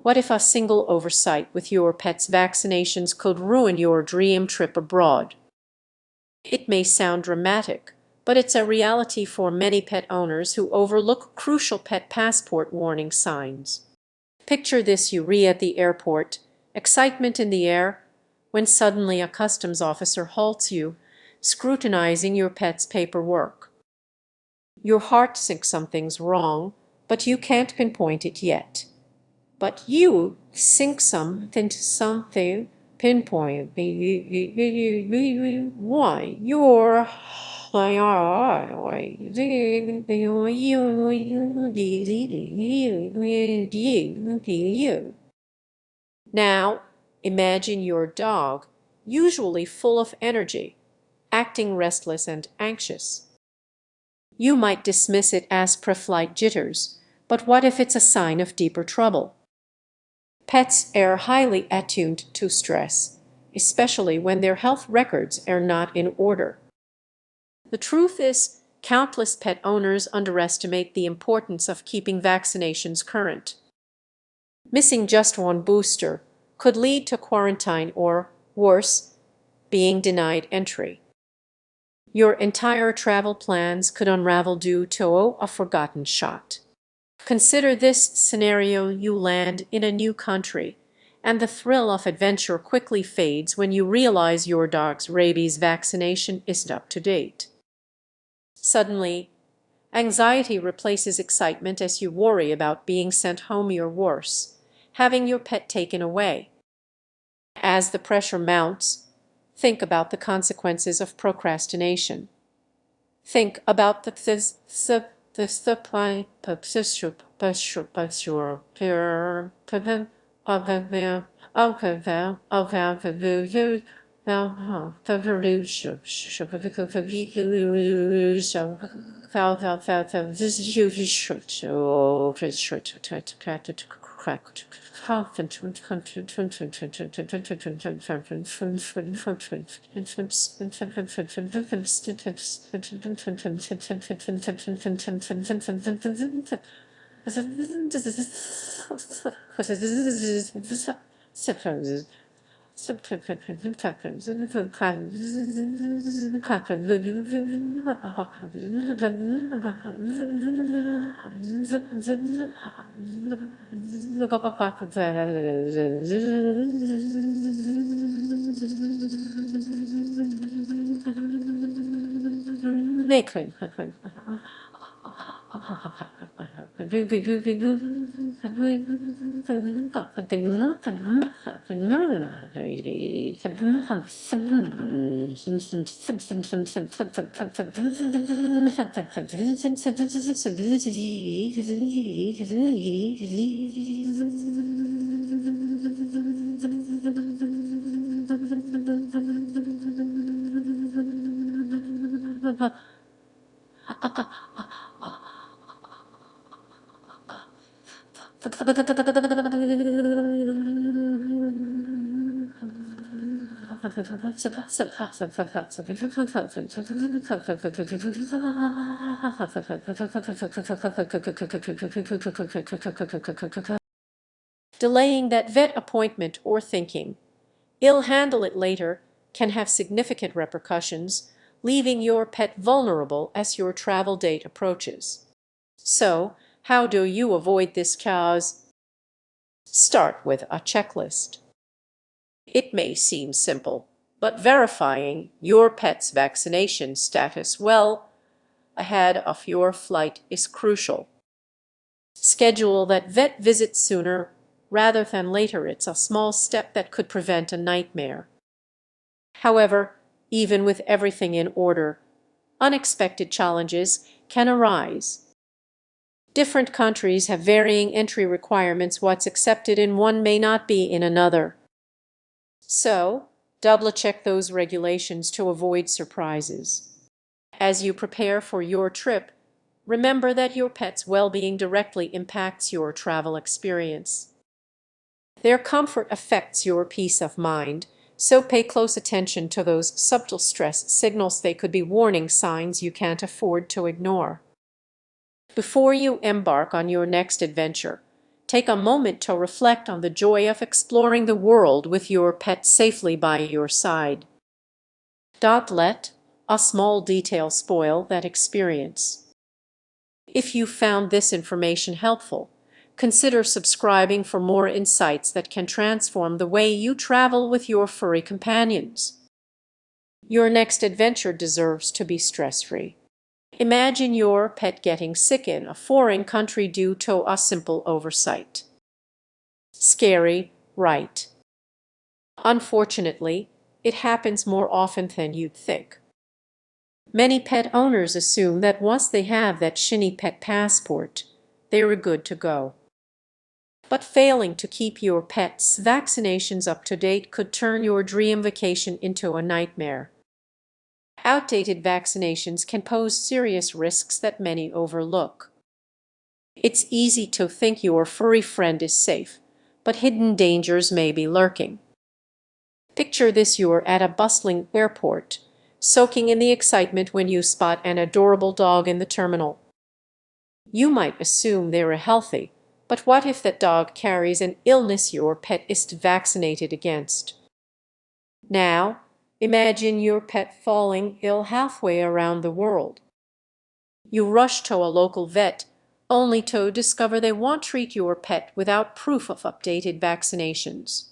What if a single oversight with your pet's vaccinations could ruin your dream trip abroad? It may sound dramatic, but it's a reality for many pet owners who overlook crucial pet passport warning signs. Picture this: you at the airport, excitement in the air, when suddenly a customs officer halts you, scrutinizing your pet's paperwork. Your heart thinks something's wrong, but you can't pinpoint it yet. But you think something pinpoint why you're now imagine your dog, usually full of energy, acting restless and anxious. You might dismiss it as pre-flight jitters, but what if it's a sign of deeper trouble? Pets are highly attuned to stress, especially when their health records are not in order. The truth is, countless pet owners underestimate the importance of keeping vaccinations current. Missing just one booster could lead to quarantine or, worse, being denied entry. Your entire travel plans could unravel due to a forgotten shot. Consider this scenario: you land in a new country, and the thrill of adventure quickly fades when you realize your dog's rabies vaccination isn't up to date. Suddenly, anxiety replaces excitement as you worry about being sent home, or worse, having your pet taken away. As the pressure mounts, think about the consequences of procrastination. Think about the supply delaying that vet appointment or thinking "I'll handle it later" can have significant repercussions, leaving your pet vulnerable as your travel date approaches. So, how do you avoid this chaos? Start with a checklist. It may seem simple, but verifying your pet's vaccination status well ahead of your flight is crucial. Schedule that vet visit sooner rather than later. It's a small step that could prevent a nightmare. However, even with everything in order, unexpected challenges can arise. Different countries have varying entry requirements. What's accepted in one may not be in another. So, double-check those regulations to avoid surprises. As you prepare for your trip, remember that your pet's well-being directly impacts your travel experience. Their comfort affects your peace of mind, so pay close attention to those subtle stress signals. They could be warning signs you can't afford to ignore. Before you embark on your next adventure, take a moment to reflect on the joy of exploring the world with your pet safely by your side. Don't let a small detail spoil that experience. If you found this information helpful, consider subscribing for more insights that can transform the way you travel with your furry companions. Your next adventure deserves to be stress-free. Imagine your pet getting sick in a foreign country due to a simple oversight. Scary, right? Unfortunately, it happens more often than you'd think. Many pet owners assume that once they have that shiny pet passport, they're good to go. But failing to keep your pet's vaccinations up to date could turn your dream vacation into a nightmare. Outdated vaccinations can pose serious risks that many overlook. It's easy to think your furry friend is safe, but hidden dangers may be lurking. Picture this: you're at a bustling airport, soaking in the excitement when you spot an adorable dog in the terminal. You might assume they're healthy, but what if that dog carries an illness your pet isn't vaccinated against? Now, imagine your pet falling ill halfway around the world. You rush to a local vet, only to discover they won't treat your pet without proof of updated vaccinations.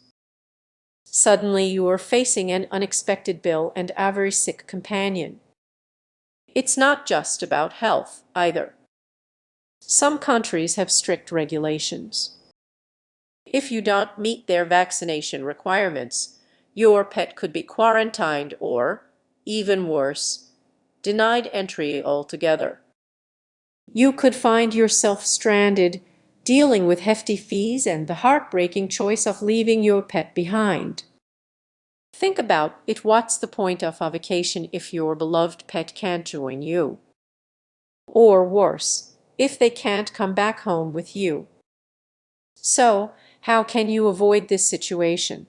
Suddenly you are facing an unexpected bill and a very sick companion. It's not just about health, either. Some countries have strict regulations. If you don't meet their vaccination requirements, your pet could be quarantined or, even worse, denied entry altogether. You could find yourself stranded, dealing with hefty fees and the heartbreaking choice of leaving your pet behind. Think about it: what's the point of a vacation if your beloved pet can't join you? Or worse, if they can't come back home with you? So, how can you avoid this situation?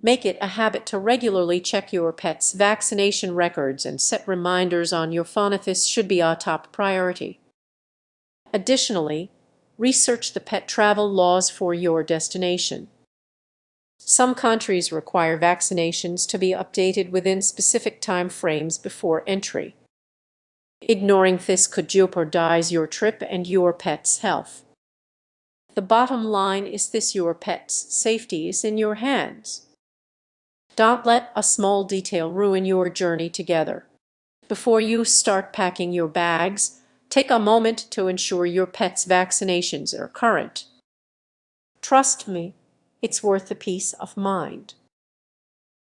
Make it a habit to regularly check your pet's vaccination records and set reminders on your phone if this should be a top priority. Additionally, research the pet travel laws for your destination. Some countries require vaccinations to be updated within specific time frames before entry. Ignoring this could jeopardize your trip and your pet's health. The bottom line is this: your pet's safety is in your hands. Don't let a small detail ruin your journey together. Before you start packing your bags, take a moment to ensure your pet's vaccinations are current. Trust me, it's worth the peace of mind.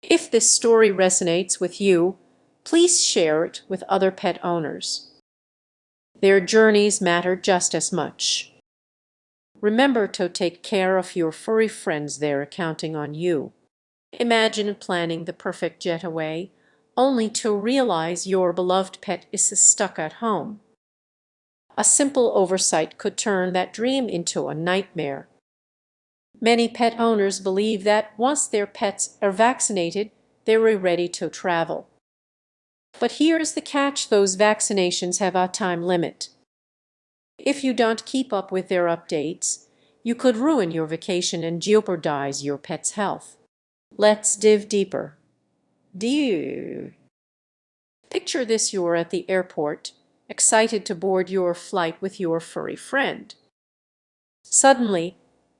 If this story resonates with you, please share it with other pet owners. Their journeys matter just as much. Remember to take care of your furry friends; they're counting on you. Imagine planning the perfect getaway, only to realize your beloved pet is stuck at home. A simple oversight could turn that dream into a nightmare. Many pet owners believe that once their pets are vaccinated, they're ready to travel. But here's the catch: those vaccinations have a time limit. If you don't keep up with their updates, you could ruin your vacation and jeopardize your pet's health. Let's dive deeper. Picture this: you're at the airport, excited to board your flight with your furry friend. Suddenly,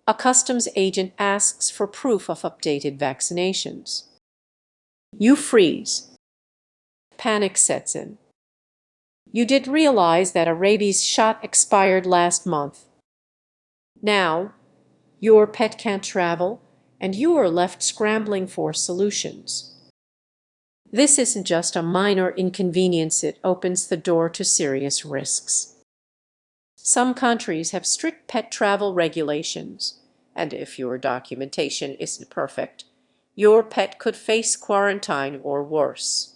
a customs agent asks for proof of updated vaccinations. You freeze. Panic sets in. You did realize that a rabies shot expired last month. Now, your pet can't travel, and you are left scrambling for solutions. This isn't just a minor inconvenience, it opens the door to serious risks. Some countries have strict pet travel regulations, and if your documentation isn't perfect, your pet could face quarantine or worse.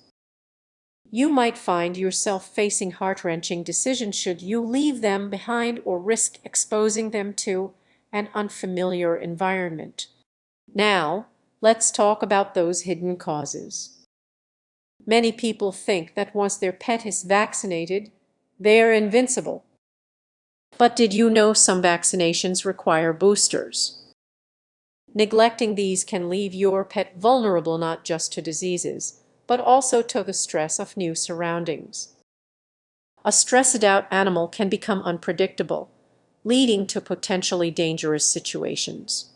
You might find yourself facing heart-wrenching decisions: should you leave them behind or risk exposing them to an unfamiliar environment? Now, let's talk about those hidden causes. Many people think that once their pet is vaccinated, they are invincible. But did you know some vaccinations require boosters? Neglecting these can leave your pet vulnerable not just to diseases, but also to the stress of new surroundings. A stressed-out animal can become unpredictable, leading to potentially dangerous situations.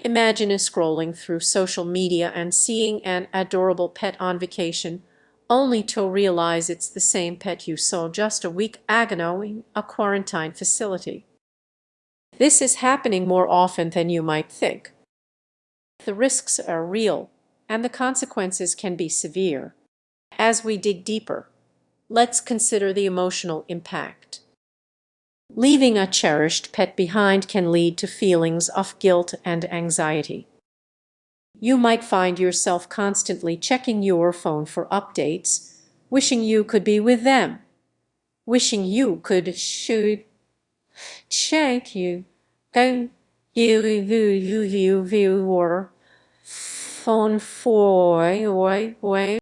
Imagine scrolling through social media and seeing an adorable pet on vacation, only to realize it's the same pet you saw just a week ago in a quarantine facility. This is happening more often than you might think. The risks are real, and the consequences can be severe. As we dig deeper, let's consider the emotional impact. Leaving a cherished pet behind can lead to feelings of guilt and anxiety. You might find yourself constantly checking your phone for updates, wishing you could be with them, wishing you could shoot check you go you or phone for